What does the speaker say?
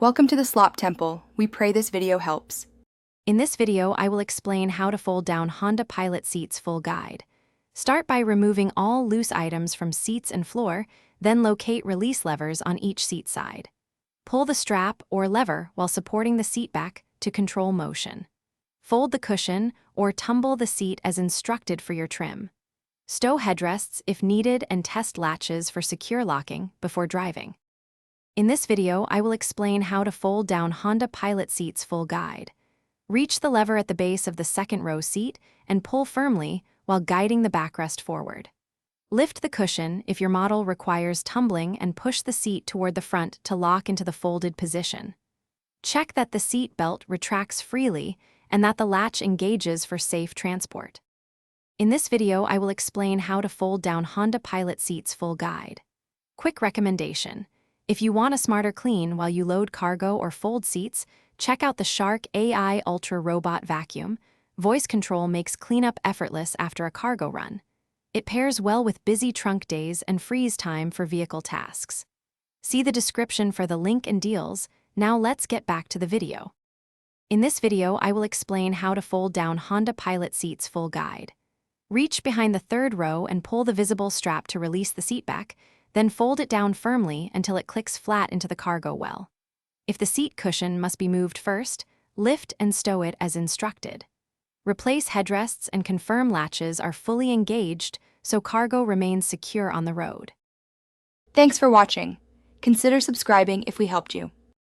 Welcome to the Slop Temple. We pray this video helps. In this video, I will explain how to fold down Honda Pilot seats full guide. Start by removing all loose items from seats and floor, then locate release levers on each seat side. Pull the strap or lever while supporting the seat back to control motion. Fold the cushion or tumble the seat as instructed for your trim. Stow headrests if needed and test latches for secure locking before driving. In this video, I will explain how to fold down Honda Pilot seats full guide. Reach the lever at the base of the second row seat and pull firmly while guiding the backrest forward. Lift the cushion if your model requires tumbling and push the seat toward the front to lock into the folded position. Check that the seat belt retracts freely and that the latch engages for safe transport. In this video, I will explain how to fold down Honda Pilot seats full guide. Quick recommendation: if you want a smarter clean while you load cargo or fold seats, check out the Shark AI Ultra Robot Vacuum. Voice control makes cleanup effortless after a cargo run. It pairs well with busy trunk days and frees time for vehicle tasks. See the description for the link and deals. Now let's get back to the video. In this video, I will explain how to fold down Honda Pilot seats full guide. Reach behind the third row and pull the visible strap to release the seat back, then fold it down firmly until it clicks flat into the cargo well. If the seat cushion must be moved first, lift and stow it as instructed. Replace headrests and confirm latches are fully engaged so cargo remains secure on the road. Thanks for watching. Consider subscribing if we helped you.